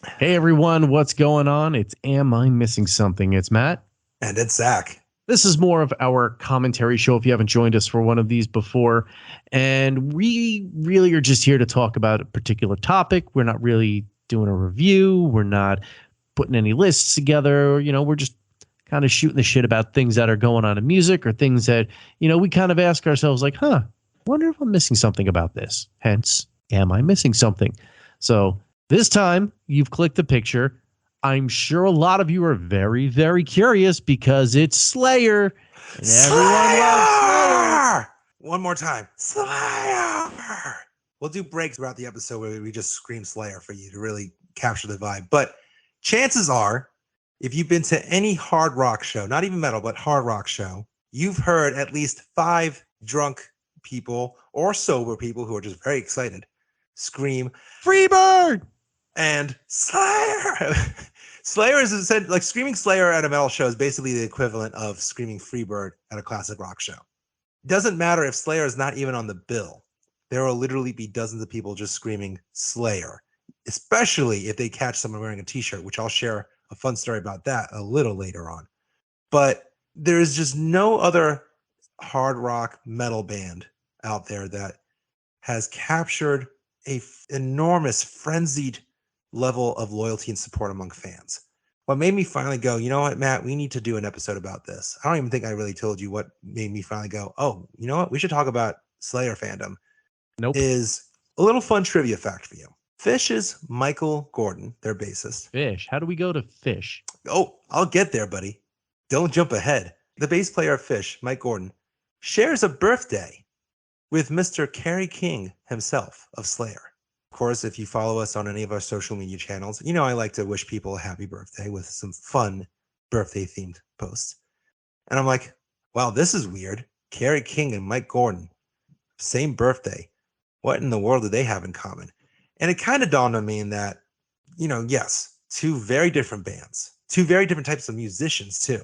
Hey everyone, what's going on? It's Am I Missing Something? It's Matt. And it's Zach. This is more of our commentary show if you haven't joined us for one of these before. And we really are just here to talk about a particular topic. We're not really doing a review. We're not putting any lists together. We're just kind of shooting the shit about things that are going on in music or things that, we kind of ask ourselves like, wonder if I'm missing something about this. Hence, am I missing something? So this time you've clicked the picture. I'm sure a lot of you are very, very curious because it's Slayer. And everyone loves Slayer. One more time. Slayer! We'll do breaks throughout the episode where we just scream Slayer for you to really capture the vibe. But chances are, if you've been to any hard rock show, not even metal, but hard rock show, you've heard at least 5 drunk people or sober people who are just very excited scream, "Freebird!" and Slayer. Slayer is said like screaming Slayer at a metal show is basically the equivalent of screaming Freebird at a classic rock show. It doesn't matter if Slayer is not even on the bill. There will literally be dozens of people just screaming Slayer, especially if they catch someone wearing a t-shirt, which I'll share a fun story about that a little later on. But there is just no other hard rock metal band out there that has captured a enormous frenzied level of loyalty and support among fans. What made me finally go, you know what, Matt, we need to do an episode about this. I don't even think I really told you what made me finally go, oh, you know what, we should talk about Slayer fandom. Nope. Is a little fun trivia fact for you. Phish's Michael Gordon, their bassist. Fish. How do we go to Fish? Oh, I'll get there, buddy. Don't jump ahead. The bass player of Fish, Mike Gordon, shares a birthday with Mr. Kerry King himself of Slayer. Of course, if you follow us on any of our social media channels, you know I like to wish people a happy birthday with some fun birthday-themed posts. And I'm like, wow, this is weird. Kerry King and Mike Gordon, same birthday. What in the world do they have in common? And it kind of dawned on me in that, yes, 2 very different bands, 2 very different types of musicians too.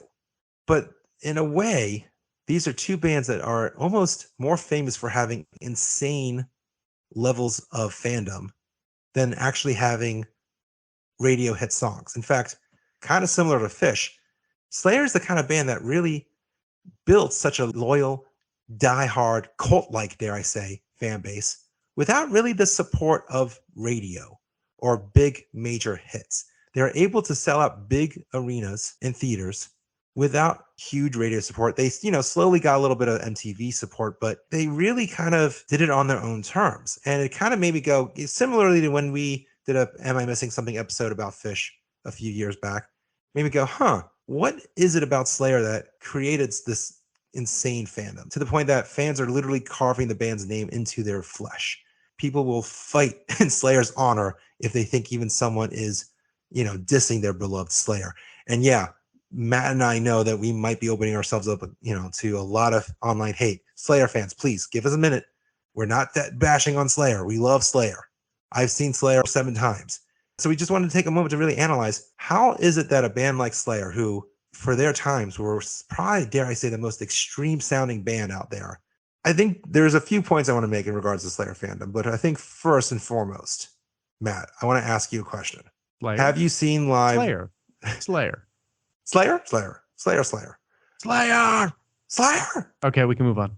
But in a way, these are 2 bands that are almost more famous for having insane levels of fandom than actually having radio hit songs. In fact, kind of similar to Fish, Slayer is the kind of band that really built such a loyal, die-hard, cult-like, dare I say, fan base without really the support of radio or big major hits. They're able to sell out big arenas and theaters without huge radio support. They, slowly got a little bit of MTV support, but they really kind of did it on their own terms. And it kind of made me go, similarly to when we did a Am I Missing Something episode about Fish a few years back, made me go, what is it about Slayer that created this insane fandom to the point that fans are literally carving the band's name into their flesh? People will fight in Slayer's honor if they think even someone is, dissing their beloved Slayer. And yeah, Matt and I know that we might be opening ourselves up, to a lot of online hate. Slayer fans, please give us a minute. We're not that bashing on Slayer. We love Slayer. I've seen Slayer 7 times. So we just wanted to take a moment to really analyze how is it that a band like Slayer, who for their times were probably, dare I say, the most extreme sounding band out there. I think there's a few points I want to make in regards to Slayer fandom, but I think first and foremost, Matt, I want to ask you a question. Slayer. Have you seen live Slayer? Slayer. Slayer? Slayer. Slayer. Slayer. Slayer. Slayer. Okay, we can move on.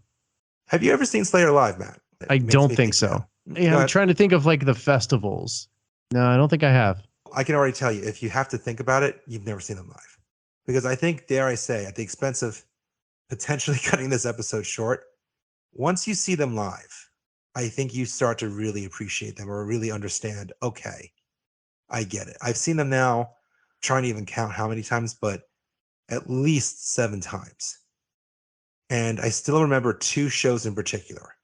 Have you ever seen Slayer live, Matt? I don't think so. Yeah, I'm trying to think of like the festivals. No, I don't think I have. I can already tell you, if you have to think about it, you've never seen them live. Because I think, dare I say, at the expense of potentially cutting this episode short, once you see them live, I think you start to really appreciate them or really understand, okay, I get it. I've seen them now, I'm trying to even count how many times, but at least 7 times. And I still remember 2 shows in particular.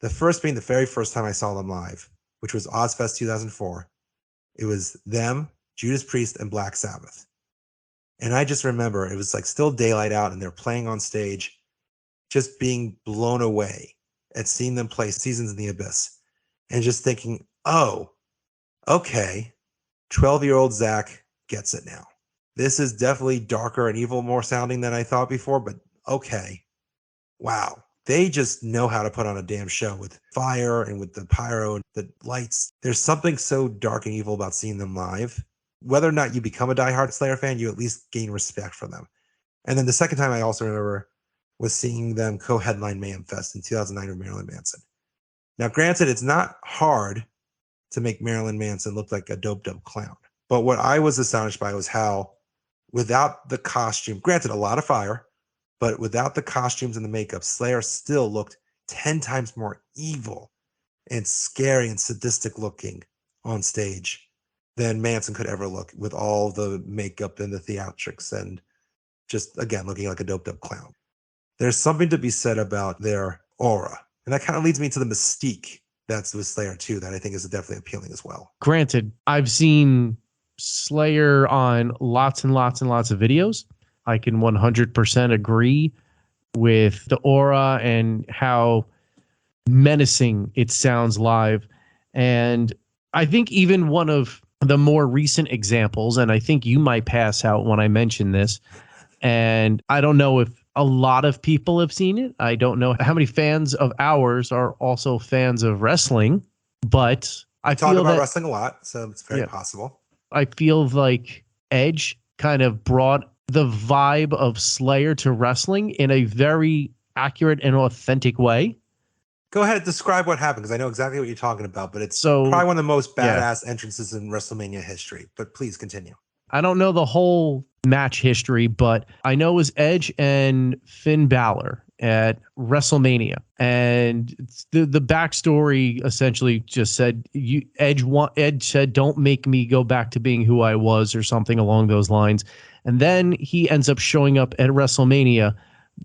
The first being the very first time I saw them live, which was Ozfest 2004. It was them, Judas Priest, and Black Sabbath. And I just remember it was like still daylight out and they're playing on stage, just being blown away at seeing them play Seasons in the Abyss and just thinking, oh, okay, 12-year-old Zach gets it now. This is definitely darker and evil more sounding than I thought before, but okay. Wow. They just know how to put on a damn show with fire and with the pyro and the lights. There's something so dark and evil about seeing them live. Whether or not you become a diehard Slayer fan, you at least gain respect for them. And then the second time I also remember was seeing them co-headline Mayhem Fest in 2009 with Marilyn Manson. Now, granted, it's not hard to make Marilyn Manson look like a doped up clown. But what I was astonished by was how, without the costume, granted, a lot of fire, but without the costumes and the makeup, Slayer still looked 10 times more evil and scary and sadistic looking on stage than Manson could ever look, with all the makeup and the theatrics and just, again, looking like a doped up clown. There's something to be said about their aura. And that kind of leads me to the mystique that's with Slayer too, that I think is definitely appealing as well. Granted, I've seen Slayer on lots and lots and lots of videos. I can 100% agree with the aura and how menacing it sounds live. And I think even one of the more recent examples, and I think you might pass out when I mention this, and I don't know if a lot of people have seen it. I don't know how many fans of ours are also fans of wrestling, but I talk feel about that wrestling a lot, so it's very possible. I feel like Edge kind of brought the vibe of Slayer to wrestling in a very accurate and authentic way. Go ahead, describe what happened, because I know exactly what you're talking about, but it's probably one of the most badass entrances in WrestleMania history. But please continue. I don't know the whole match history, but I know it was Edge and Finn Balor at WrestleMania. And the backstory essentially just said, Edge said, don't make me go back to being who I was, or something along those lines. And then he ends up showing up at WrestleMania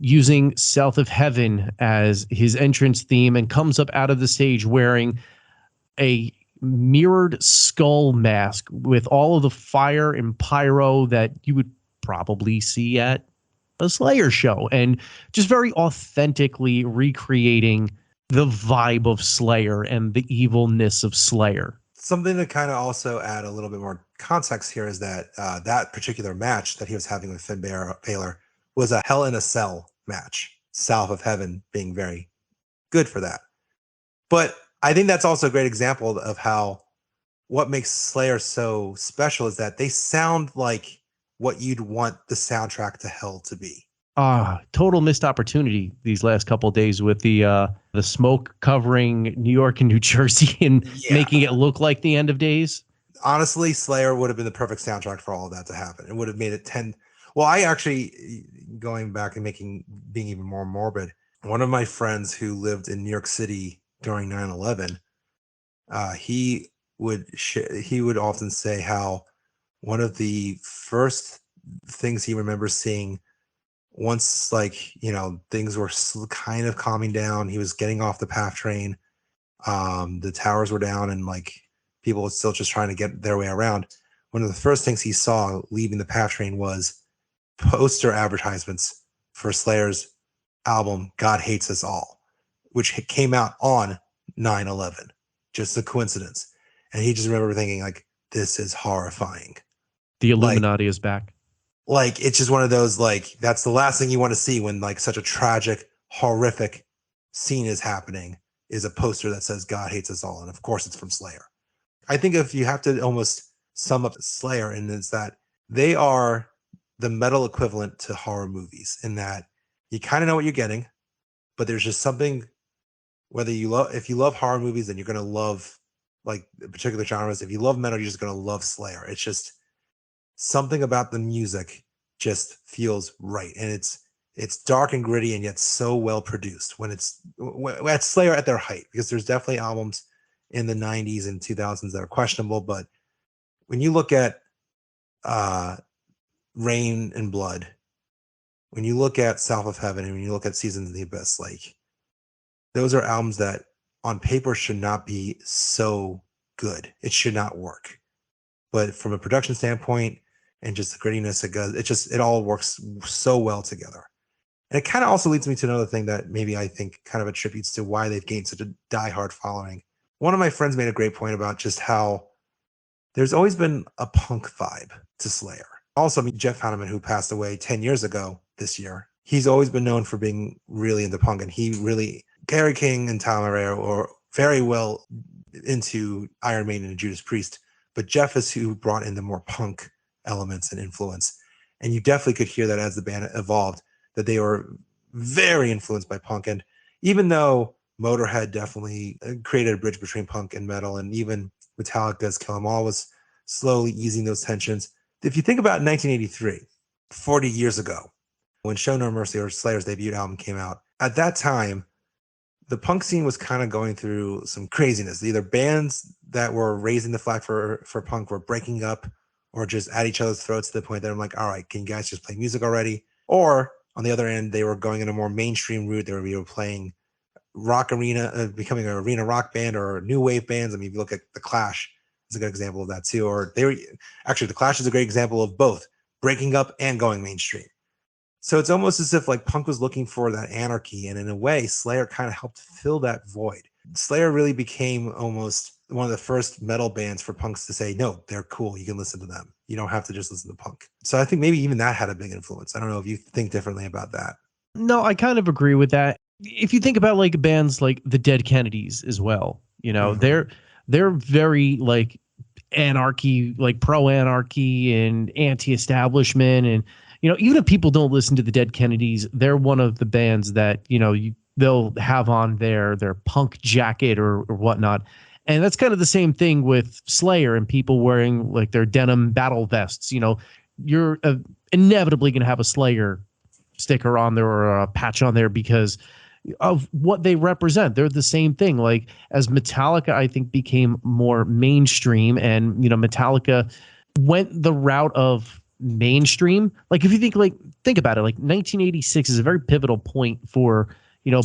using South of Heaven as his entrance theme, and comes up out of the stage wearing a mirrored skull mask with all of the fire and pyro that you would probably see at a Slayer show, and just very authentically recreating the vibe of Slayer and the evilness of Slayer. Something to kind of also add a little bit more context here is that that particular match that he was having with Finn Balor was a Hell in a Cell match, South of Heaven being very good for that. But I think that's also a great example of how what makes Slayer so special is that they sound like what you'd want the soundtrack to Hell to be. Total missed opportunity these last couple of days with the smoke covering New York and New Jersey and making it look like the end of days. Honestly, Slayer would have been the perfect soundtrack for all of that to happen. It would have made it 10. Well, I actually, going back and being even more morbid, one of my friends who lived in New York City during 9/11, he would often say how one of the first things he remembers seeing, once, like, things were kind of calming down, he was getting off the PATH train, the towers were down, and like people were still just trying to get their way around. One of the first things he saw leaving the PATH train was poster advertisements for Slayer's album God Hates Us All, which came out on 9/11. Just a coincidence. And he just remember thinking, like, this is horrifying. The Illuminati is back. Like, it's just one of those, like, that's the last thing you want to see when, like, such a tragic, horrific scene is happening, is a poster that says God Hates Us All. And of course it's from Slayer. I think if you have to almost sum up Slayer, and it's that they are the metal equivalent to horror movies, in that you kind of know what you're getting, but there's just something, if you love horror movies, then you're going to love, like, particular genres. If you love metal, you're just going to love Slayer. It's just something about the music just feels right. And it's dark and gritty, and yet so well produced when it's Slayer at their height, because there's definitely albums in the 90s and 2000s that are questionable. But when you look at Rain and Blood, when you look at South of Heaven, and when you look at Seasons of the Abyss, like, those are albums that on paper should not be so good. It should not work. But from a production standpoint and just the grittiness, it all works so well together. And it kind of also leads me to another thing that maybe I think kind of attributes to why they've gained such a diehard following. One of my friends made a great point about just how there's always been a punk vibe to Slayer. Also, I mean, Jeff Hanneman, who passed away 10 years ago this year, he's always been known for being really into punk, and Kerry King and Tom Araya were very well into Iron Maiden and Judas Priest, but Jeff is who brought in the more punk elements and influence. And you definitely could hear that as the band evolved, that they were very influenced by punk. And even though Motorhead definitely created a bridge between punk and metal, and even Metallica's Kill 'Em All was slowly easing those tensions. If you think about 1983, 40 years ago, when Show No Mercy, or Slayer's debut album, came out, at that time, the punk scene was kind of going through some craziness. Either bands that were raising the flag for punk were breaking up, or just at each other's throats to the point that I'm like, all right, can you guys just play music already? Or on the other end, they were going in a more mainstream route. They were playing rock arena, becoming an arena rock band or new wave bands. I mean, if you look at The Clash, it's a good example of that too. Or The Clash is a great example of both breaking up and going mainstream. So it's almost as if like punk was looking for that anarchy, and in a way, Slayer kind of helped fill that void. Slayer really became almost one of the first metal bands for punks to say, no, they're cool. You can listen to them. You don't have to just listen to punk. So I think maybe even that had a big influence. I don't know if you think differently about that. No, I kind of agree with that. If you think about like bands like the Dead Kennedys as well, they're very like anarchy, like pro anarchy and anti-establishment. And even if people don't listen to the Dead Kennedys, they're one of the bands that they'll have on their punk jacket or whatnot. And that's kind of the same thing with Slayer and people wearing like their denim battle vests. You're inevitably going to have a Slayer sticker on there or a patch on there because of what they represent. They're the same thing. Like as Metallica, I think, became more mainstream, and Metallica went the route of mainstream. Like if you think about it, like 1986 is a very pivotal point for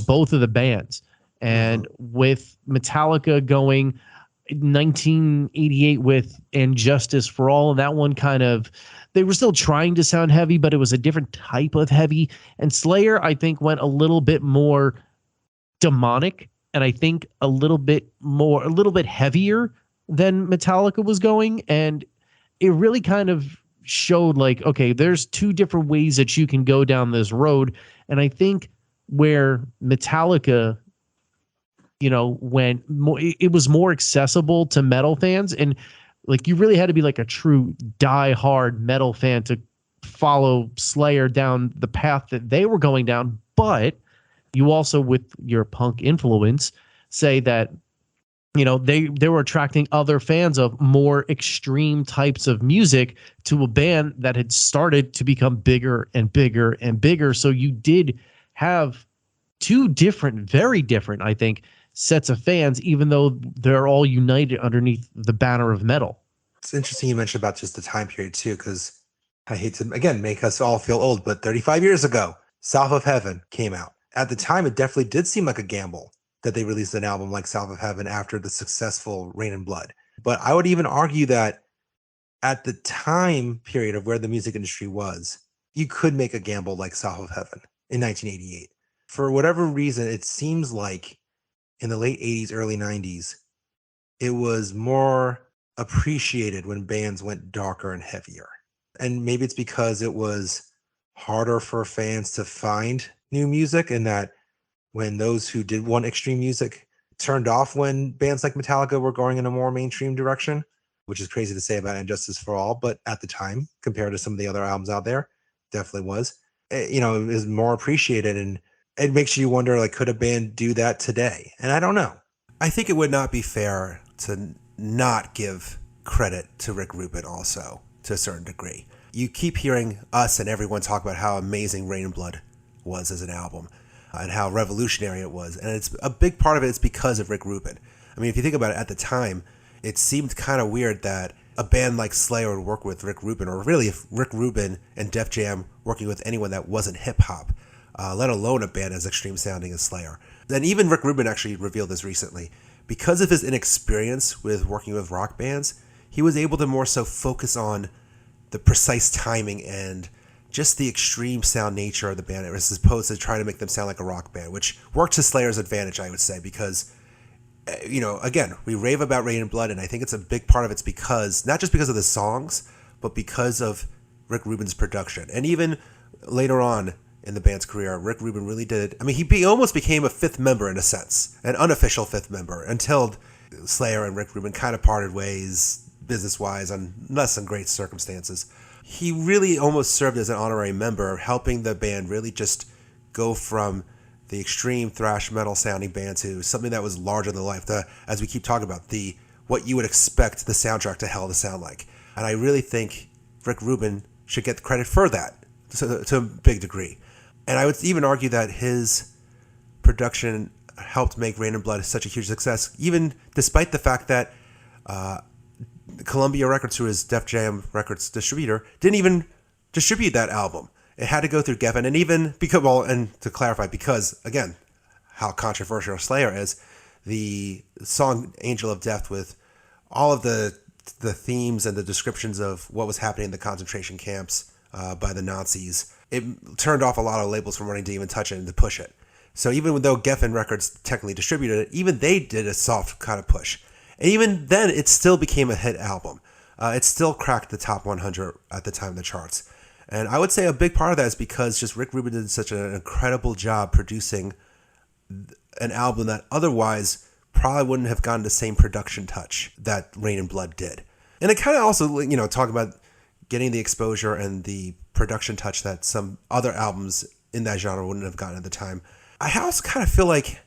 both of the bands. And with Metallica going 1988 with And Justice for All, and that one kind of, they were still trying to sound heavy, but it was a different type of heavy. And Slayer, I think, went a little bit more demonic, and I think a little bit heavier than Metallica was going. And it really kind of showed like, okay, there's two different ways that you can go down this road. And I think where Metallica when it was more accessible to metal fans, and like you really had to be like a true die-hard metal fan to follow Slayer down the path that they were going down. But you also, with your punk influence, say that they were attracting other fans of more extreme types of music to a band that had started to become bigger and bigger and bigger. So you did have two different, very different, I think, sets of fans, even though they're all united underneath the banner of metal. It's interesting you mentioned about just the time period too, because I hate to, again, make us all feel old, but 35 years ago, South of Heaven came out. At the time, it definitely did seem like a gamble that they released an album like South of Heaven after the successful Rain and Blood. But I would even argue that at the time period of where the music industry was, you could make a gamble like South of Heaven in 1988. For whatever reason, it seems like in the late 80s, early 90s, it was more appreciated when bands went darker and heavier. And maybe it's because it was harder for fans to find new music, and that when those who did want extreme music turned off when bands like Metallica were going in a more mainstream direction, which is crazy to say about And Justice for All, but at the time, compared to some of the other albums out there, definitely was. It was more appreciated, and it makes you wonder, like, could a band do that today? And I don't know. I think it would not be fair to not give credit to Rick Rubin also, to a certain degree. You keep hearing us and everyone talk about how amazing Rain and Blood was as an album and how revolutionary it was. And it's a big part of it is because of Rick Rubin. I mean, if you think about it, at the time, it seemed kind of weird that a band like Slayer would work with Rick Rubin, or really if Rick Rubin and Def Jam working with anyone that wasn't hip-hop, let alone a band as extreme sounding as Slayer. And even Rick Rubin actually revealed this recently. Because of his inexperience with working with rock bands, he was able to more so focus on the precise timing and just the extreme sound nature of the band, as opposed to trying to make them sound like a rock band, which worked to Slayer's advantage, I would say, because, again, we rave about Rain and Blood, and I think it's a big part of it's because, not just because of the songs, but because of Rick Rubin's production. And even later on, in the band's career, Rick Rubin really did. I mean, he almost became a fifth member in a sense, an unofficial fifth member, until Slayer and Rick Rubin kind of parted ways business-wise on less than great circumstances. He really almost served as an honorary member, helping the band really just go from the extreme thrash metal sounding band to something that was larger than life. As we keep talking about, what you would expect the soundtrack to Hell to sound like. And I really think Rick Rubin should get credit for that to a big degree. And I would even argue that his production helped make Rain and Blood such a huge success, even despite the fact that Columbia Records, who is Def Jam Records distributor, didn't even distribute that album. It had to go through Geffen, and even because, and to clarify, because again, how controversial Slayer is, the song "Angel of Death" with all of the themes and the descriptions of what was happening in the concentration camps by the Nazis, it turned off a lot of labels from wanting to even touch it and to push it. So even though Geffen Records technically distributed it, even they did a soft kind of push. And even then, it still became a hit album. It still cracked the top 100 at the time of the charts. And I would say a big part of that is because just Rick Rubin did such an incredible job producing an album that otherwise probably wouldn't have gotten the same production touch that Rain and Blood did. And it kind of also, talk about getting the exposure and the production touch that some other albums in that genre wouldn't have gotten at the time. I also kind of feel like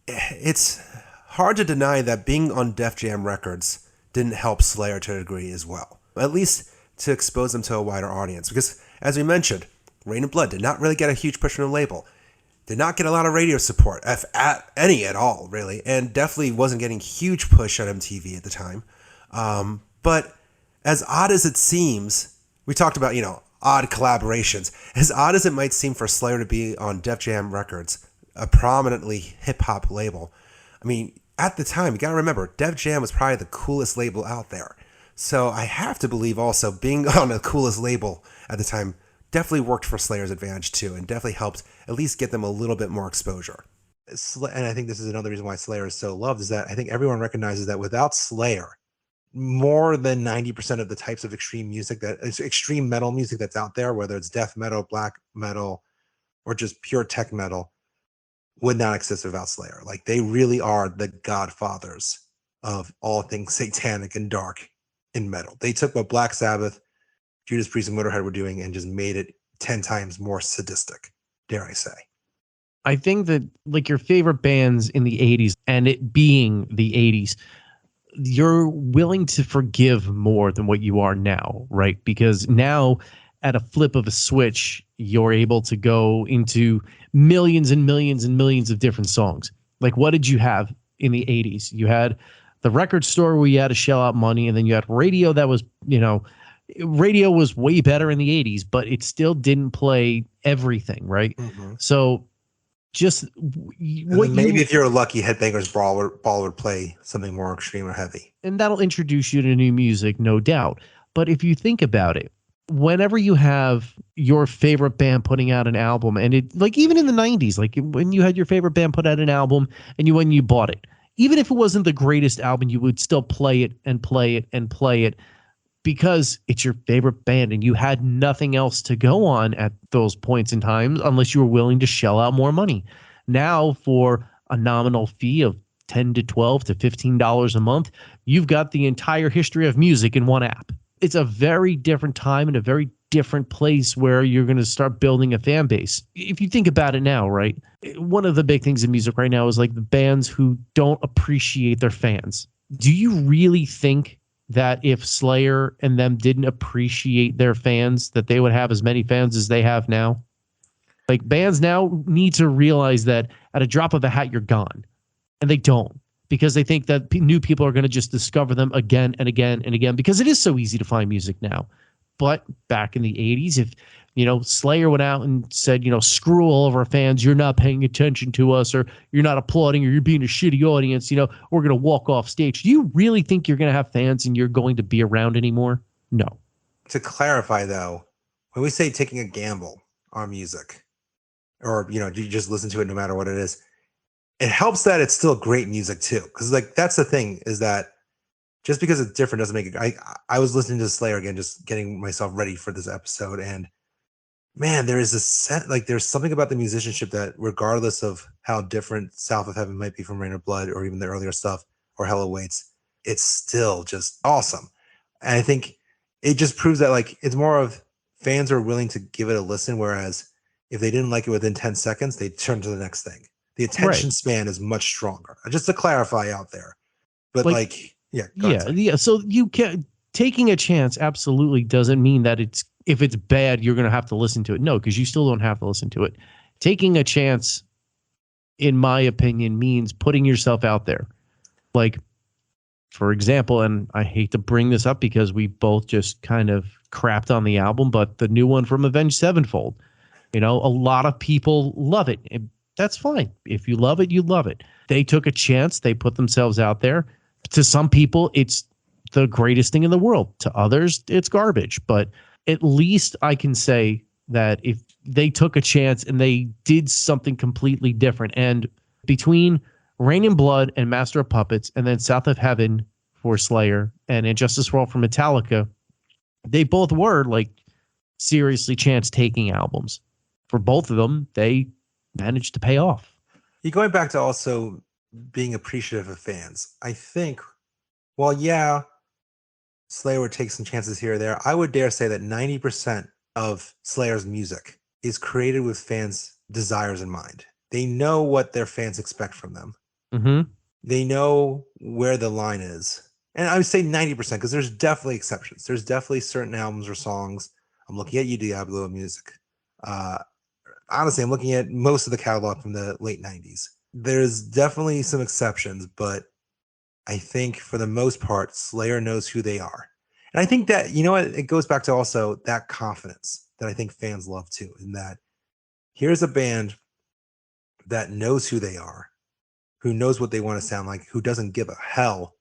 it's hard to deny that being on Def Jam Records didn't help Slayer to a degree as well. At least to expose them to a wider audience. Because, as we mentioned, Rain and Blood did not really get a huge push from the label. Did not get a lot of radio support, if any at all, really. And definitely wasn't getting huge push on MTV at the time. But as odd as it seems, we talked about, odd collaborations. As odd as it might seem for Slayer to be on Def Jam Records, a prominently hip-hop label, I mean, at the time, you gotta remember, Def Jam was probably the coolest label out there. So I have to believe also being on the coolest label at the time definitely worked for Slayer's advantage too, and definitely helped at least get them a little bit more exposure. And I think this is another reason why Slayer is so loved, is that I think everyone recognizes that without Slayer, more than 90% of the types of extreme metal music that's out there, whether it's death metal, black metal, or just pure tech metal, would not exist without Slayer. Like, they really are the godfathers of all things satanic and dark in metal. They took what Black Sabbath, Judas Priest, and Motorhead were doing and just made it 10 times more sadistic, dare I say. I think that, like, your favorite bands in the 80s, and it being the 80s, you're willing to forgive more than what you are now, right? Because now, at a flip of a switch, you're able to go into millions and millions and millions of different songs. Like, what did you have in the 80s? You had the record store where you had to shell out money, and then you had radio that was, radio was way better in the 80s, but it still didn't play everything, right? Mm-hmm. So just maybe if you're lucky, Headbangers Ball would play something more extreme or heavy. And that'll introduce you to new music, no doubt. But if you think about it, whenever you have your favorite band putting out an album, and it, like, even in the 90s, like when you had your favorite band put out an album and when you bought it, even if it wasn't the greatest album, you would still play it and play it and play it because it's your favorite band and you had nothing else to go on at those points in time unless you were willing to shell out more money. Now, for a nominal fee of $10 to $12 to $15 a month, you've got the entire history of music in one app. It's a very different time and a very different place where you're going to start building a fan base. If you think about it now, right? One of the big things in music right now is like the bands who don't appreciate their fans. Do you really think that if Slayer and them didn't appreciate their fans, that they would have as many fans as they have now? Like, bands now need to realize that at a drop of a hat, you're gone. And they don't, because they think that new people are going to just discover them again and again and again, because it is so easy to find music now. But back in the 80s, if, Slayer went out and said, screw all of our fans, you're not paying attention to us, or you're not applauding, or you're being a shitty audience, we're going to walk off stage. Do you really think you're going to have fans and you're going to be around anymore? No. To clarify, though, when we say taking a gamble on music, or, you just listen to it no matter what it is, it helps that it's still great music too. Because, like, that's the thing, is that just because it's different doesn't make it. I was listening to Slayer again, just getting myself ready for this episode, and man, there is a set, like there's something about the musicianship that regardless of how different South of Heaven might be from Rain of Blood or even the earlier stuff or Hell Awaits, it's still just awesome. And I think it just proves that like it's more of fans are willing to give it a listen, whereas if they didn't like it within 10 seconds, they turn to the next thing. The attention Right. span is much stronger. Just to clarify out there. But Like, like, yeah, go ahead, sorry. yeah. So you can taking a chance absolutely doesn't mean that it's if it's bad, you're going to have to listen to it. No, because you still don't have to listen to it. Taking a chance, in my opinion, means putting yourself out there. Like, for example, and I hate to bring this up because we both just kind of crapped on the album, but the new one from Avenged Sevenfold, a lot of people love it. And that's fine. If you love it, you love it. They took a chance. They put themselves out there. To some people, it's the greatest thing in the world. To others, it's garbage. But at least I can say that if they took a chance and they did something completely different, and between Rain in Blood and Master of Puppets, and then South of Heaven for Slayer and Injustice for All for Metallica, they both were like seriously chance-taking albums. For both of them, they managed to pay off. You're going back to also being appreciative of fans. I think, well, yeah, Slayer would take some chances here or there. I would dare say that 90% of Slayer's music is created with fans' desires in mind. They know what their fans expect from them. Mm-hmm. They know where the line is. And I would say 90% because there's definitely exceptions. There's definitely certain albums or songs. I'm looking at you, Diablo music. Honestly, I'm looking at most of the catalog from the late 90s. There's definitely some exceptions, but I think for the most part, Slayer knows who they are. And I think that, it goes back to also that confidence that I think fans love too, in that here's a band that knows who they are, who knows what they want to sound like, who doesn't give a hell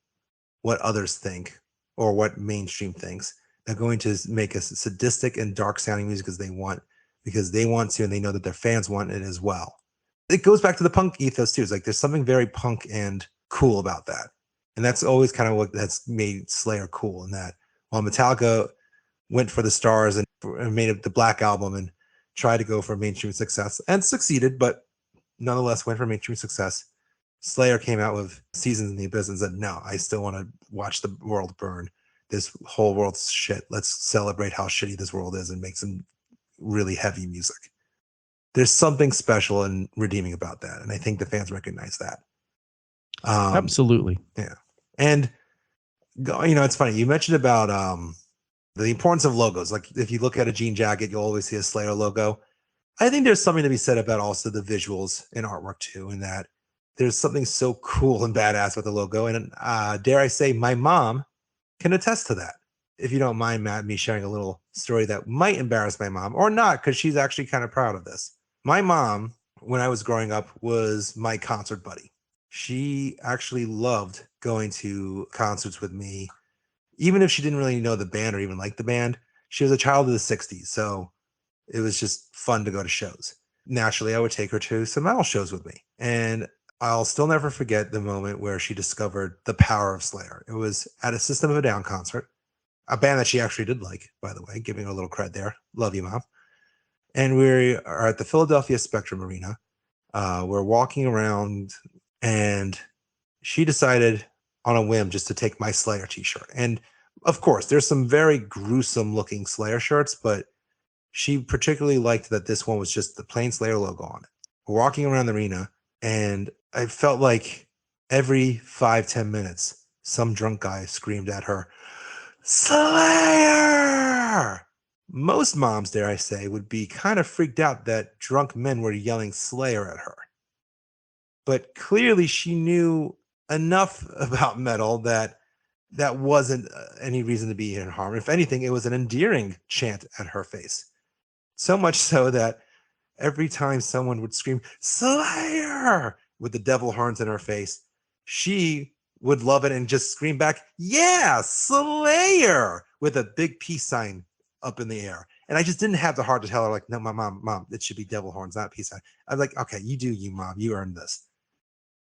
what others think or what mainstream thinks. They're going to make a sadistic and dark sounding music because they want to, and they know that their fans want it as well. It goes back to the punk ethos too. It's like there's something very punk and cool about that. And that's always kind of what that's made Slayer cool, in that while Metallica went for the stars and made it the Black Album and tried to go for mainstream success and succeeded, but nonetheless went for mainstream success, Slayer came out with Seasons in the Abyss and said, no, I still want to watch the world burn. This whole world's shit. Let's celebrate how shitty this world is and make some really heavy music. There's something special and redeeming about that. And I think the fans recognize that. Absolutely. Yeah. And, it's funny. You mentioned about the importance of logos. Like if you look at a jean jacket, you'll always see a Slayer logo. I think there's something to be said about also the visuals and artwork too, in that there's something so cool and badass with the logo. And dare I say, my mom can attest to that. If you don't mind, Matt, me sharing a little story that might embarrass my mom or not, because she's actually kind of proud of this. My mom, when I was growing up, was my concert buddy. She actually loved going to concerts with me, even if she didn't really know the band or even like the band. She was a child of the 60s, so it was just fun to go to shows. Naturally, I would take her to some metal shows with me. And I'll still never forget the moment where she discovered the power of Slayer. It was at a System of a Down concert, a band that she actually did like, by the way, giving her a little credit there. Love you, Mom. And we are at the Philadelphia Spectrum Arena. We're walking around, and she decided on a whim just to take my Slayer t-shirt. And of course, there's some very gruesome looking Slayer shirts, but she particularly liked that this one was just the plain Slayer logo on it. We're walking around the arena, and I felt like every 5-10 minutes, some drunk guy screamed at her, Slayer! Most moms, dare I say, would be kind of freaked out that drunk men were yelling Slayer at her. But clearly she knew enough about metal that wasn't any reason to be in harm. If anything, it was an endearing chant at her face. So much so that every time someone would scream, Slayer! With the devil horns in her face, she would love it and just scream back, yeah, Slayer! With a big peace sign up in the air. And I just didn't have the heart to tell her, like, no, mom, it should be devil horns, not peace sign. I was like, okay, you do you, Mom. You earned this.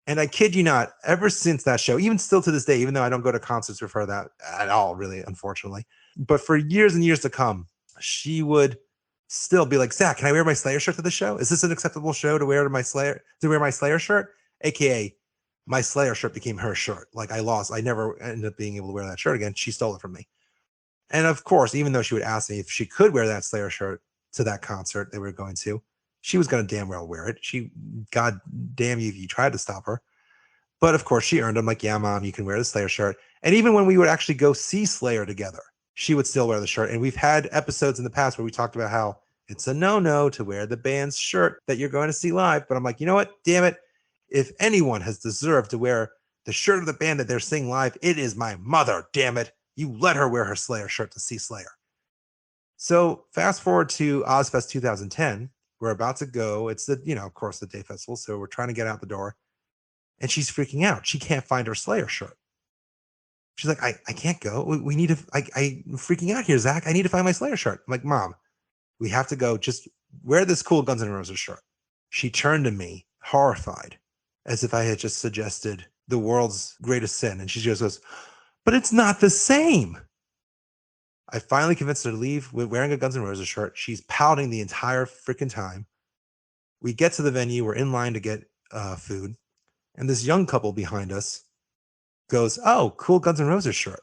And I kid you not, ever since that show, even still to this day, even though I don't go to concerts with her that at all, really, unfortunately, but for years and years to come, she would still be like, Zach, can I wear my Slayer shirt to the show? Is this an acceptable show to wear my Slayer shirt? AKA my Slayer shirt became her shirt. Like I never ended up being able to wear that shirt again. She stole it from me. And of course, even though she would ask me if she could wear that Slayer shirt to that concert they were going to, she was going to damn well wear it. God damn you if you tried to stop her. But of course, she earned it. I'm like, yeah, Mom, you can wear the Slayer shirt. And even when we would actually go see Slayer together, she would still wear the shirt. And we've had episodes in the past where we talked about how it's a no-no to wear the band's shirt that you're going to see live. But I'm like, you know what? Damn it. If anyone has deserved to wear the shirt of the band that they're seeing live, it is my mother, damn it. You let her wear her Slayer shirt to see Slayer. So fast forward to Ozfest 2010. We're about to go. It's of course, the day festival. So we're trying to get out the door. And she's freaking out. She can't find her Slayer shirt. She's like, I can't go. We need to, I'm freaking out here, Zach. I need to find my Slayer shirt. I'm like, Mom, we have to go. Just wear this cool Guns N' Roses shirt. She turned to me, horrified, as if I had just suggested the world's greatest sin. And she just goes, but it's not the same. I finally convinced her to leave wearing a Guns N' Roses shirt. She's pouting the entire freaking time. We get to the venue. We're in line to get food. And this young couple behind us goes, oh, cool Guns N' Roses shirt.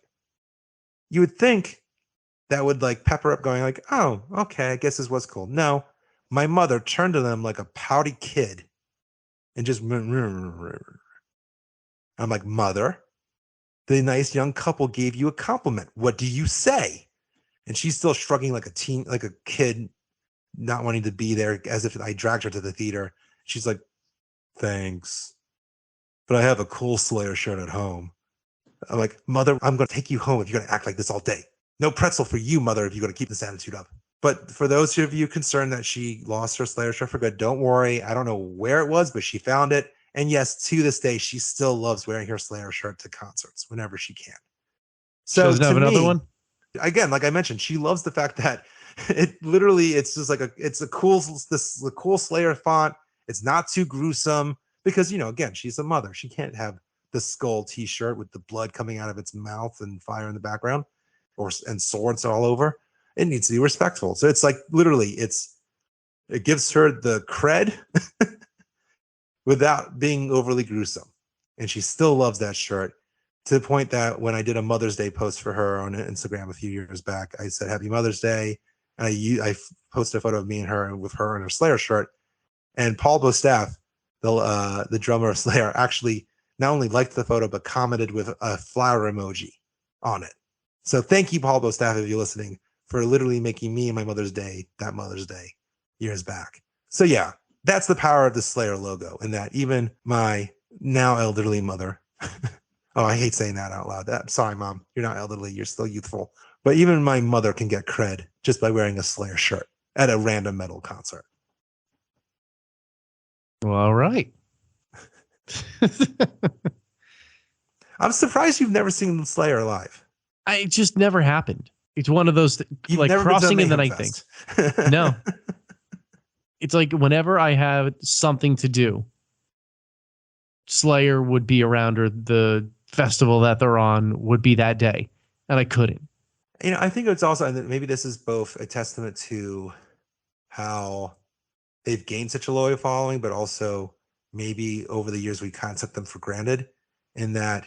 You would think that would like pepper up going like, oh, okay, I guess this was cool. No, my mother turned to them like a pouty kid and just, I'm like, Mother, the nice young couple gave you a compliment. What do you say? And she's still shrugging like a kid, not wanting to be there, as if I dragged her to the theater. She's like, thanks, but I have a cool Slayer shirt at home. I'm like, Mother, I'm going to take you home if you're going to act like this all day. No pretzel for you, Mother, if you're going to keep this attitude up. But for those of you concerned that she lost her Slayer shirt for good, don't worry. I don't know where it was, but she found it. And yes, to this day, she still loves wearing her Slayer shirt to concerts whenever she can. So she doesn't have another one? Again, like I mentioned, she loves the fact that it's just like the cool Slayer font. It's not too gruesome because, again, she's a mother. She can't have the skull t-shirt with the blood coming out of its mouth and fire in the background and swords all over. It needs to be respectful. So it's like literally it gives her the cred without being overly gruesome. And she still loves that shirt to the point that when I did a Mother's Day post for her on Instagram a few years back, I said, Happy Mother's Day. And I posted a photo of me and her with her in her Slayer shirt. And Paul Bostaph, the drummer of Slayer, actually not only liked the photo, but commented with a flower emoji on it. So thank you, Paul Bostaph, if you're listening, for literally making me and my Mother's Day that Mother's Day years back. So yeah, that's the power of the Slayer logo, and that even my now elderly mother, oh, I hate saying that out loud. Sorry, Mom, you're not elderly, you're still youthful. But even my mother can get cred just by wearing a Slayer shirt at a random metal concert. Well, all right. I'm surprised you've never seen Slayer live. It just never happened. It's one of those like crossing in the night things. No. It's like whenever I have something to do, Slayer would be around, or the festival that they're on would be that day, and I couldn't. I think it's also, and maybe this is both a testament to how they've gained such a loyal following, but also maybe over the years we kind of took them for granted, in that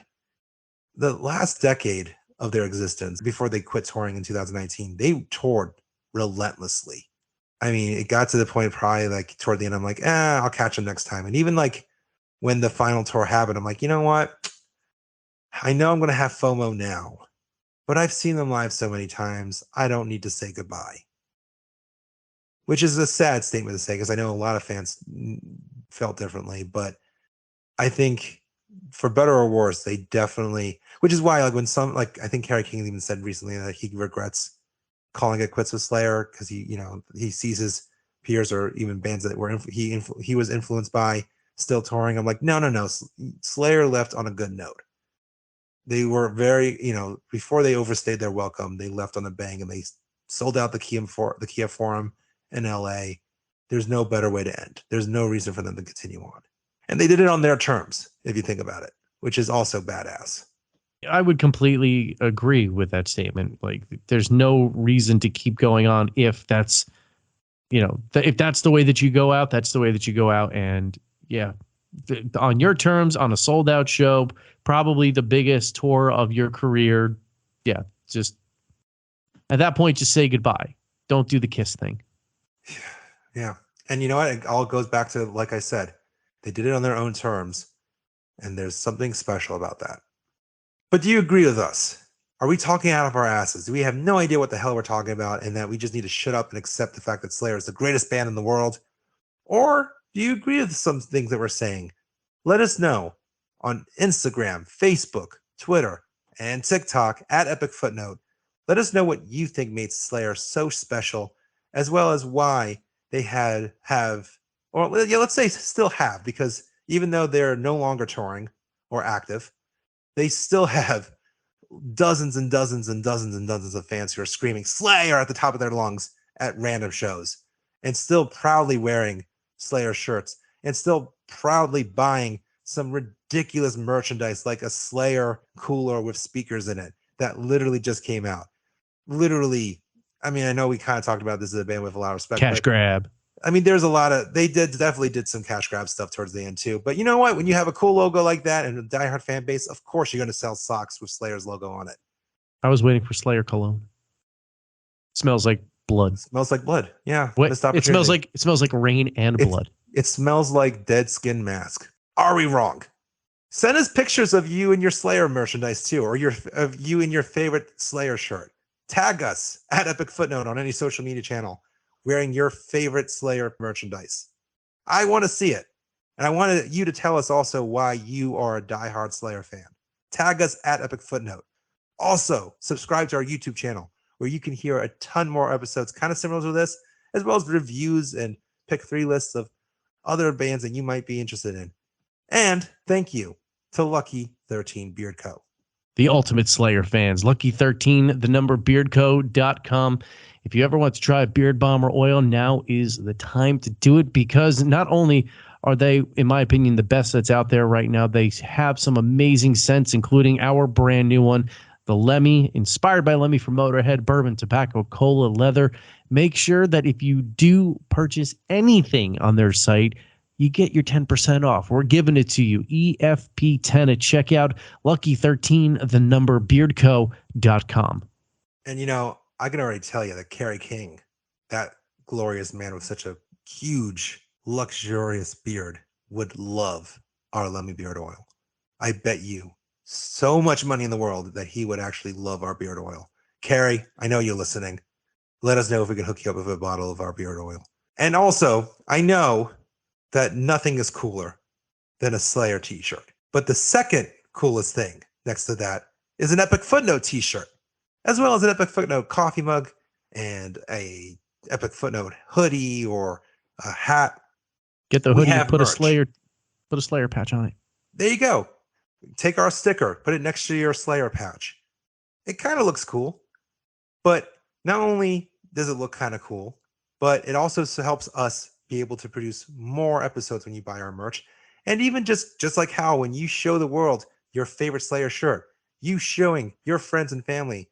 the last decade of their existence, before they quit touring in 2019, they toured relentlessly. I mean, it got to the point probably like toward the end, I'm like, I'll catch them next time. And even like when the final tour happened, I'm like, you know what? I know I'm going to have FOMO now, but I've seen them live so many times, I don't need to say goodbye. Which is a sad statement to say, because I know a lot of fans felt differently, but I think for better or worse, they definitely, which is why like when I think Kerry King even said recently that he regrets calling it quits with Slayer, because he sees his peers or even bands that were he was influenced by still touring. I'm like, no. Slayer left on a good note. They were very, before they overstayed their welcome, they left on a bang, and they sold out the Kia Forum in LA. There's no better way to end. There's no reason for them to continue on. And they did it on their terms, if you think about it, which is also badass. I would completely agree with that statement. Like, there's no reason to keep going on if that's if that's the way that you go out, that's the way that you go out. And yeah, on your terms, on a sold out show, probably the biggest tour of your career. Yeah, just at that point, just say goodbye. Don't do the kiss thing. Yeah. And you know what? It all goes back to, like I said, they did it on their own terms. And there's something special about that. But do you agree with us? Are we talking out of our asses? Do we have no idea what the hell we're talking about and that we just need to shut up and accept the fact that Slayer is the greatest band in the world? Or do you agree with some things that we're saying? Let us know on Instagram, Facebook, Twitter, and TikTok at Epic Footnote. Let us know what you think made Slayer so special, as well as why they let's say still have, because even though they're no longer touring or active, they still have dozens and dozens and dozens and dozens of fans who are screaming Slayer at the top of their lungs at random shows and still proudly wearing Slayer shirts and still proudly buying some ridiculous merchandise like a Slayer cooler with speakers in it that literally just came out. Literally, I mean, I know we kind of talked about this as a band with a lot of respect. Cash grab. I mean, there's a lot of, definitely did some cash grab stuff towards the end too. But you know what? When you have a cool logo like that and a diehard fan base, of course you're going to sell socks with Slayer's logo on it. I was waiting for Slayer cologne. Smells like blood. It smells like blood. Yeah. It smells like rain and blood. It smells like dead skin mask. Are we wrong? Send us pictures of you in your Slayer merchandise too, or of you in your favorite Slayer shirt. Tag us at Epic Footnote on any social media channel wearing your favorite Slayer merchandise. I want to see it. And I wanted you to tell us also why you are a diehard Slayer fan. Tag us at Epic Footnote. Also, subscribe to our YouTube channel where you can hear a ton more episodes kind of similar to this, as well as reviews and pick 3 lists of other bands that you might be interested in. And thank you to Lucky 13 Beard Co. The ultimate Slayer fans. Lucky13, the number beardco.com. If you ever want to try Beard Bomber oil, now is the time to do it, because not only are they, in my opinion, the best that's out there right now, they have some amazing scents, including our brand new one, the Lemmy, inspired by Lemmy from Motorhead, bourbon, tobacco, cola, leather. Make sure that if you do purchase anything on their site, you get your 10% off. We're giving it to you. EFP10 at checkout. Lucky13, the number beardco.com. And, you know, I can already tell you that Kerry King, that glorious man with such a huge, luxurious beard, would love our Lemmy beard oil. I bet you so much money in the world that he would actually love our beard oil. Kerry, I know you're listening. Let us know if we can hook you up with a bottle of our beard oil. And also, I know that nothing is cooler than a Slayer t-shirt. But the second coolest thing next to that is an Epic Footnote t-shirt, as well as an Epic Footnote coffee mug and a Epic Footnote hoodie or a hat. Get the hoodie and put a Slayer patch on it. There you go. Take our sticker, put it next to your Slayer patch. It kind of looks cool, but not only does it look kind of cool, but it also helps us be able to produce more episodes when you buy our merch. And even just like how when you show the world your favorite Slayer shirt, you showing your friends and family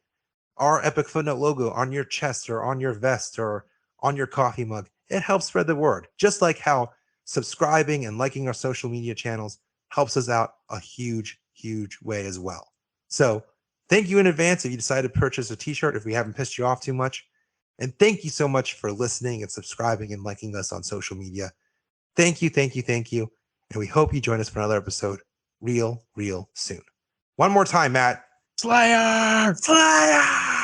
our Epic Footnote logo on your chest or on your vest or on your coffee mug, it helps spread the word. Just like how subscribing and liking our social media channels helps us out a huge, huge way as well. So thank you in advance if you decide to purchase a t-shirt, if we haven't pissed you off too much. And thank you so much for listening and subscribing and liking us on social media. Thank you, thank you, thank you. And we hope you join us for another episode real soon. One more time, Matt. Slayer! Slayer!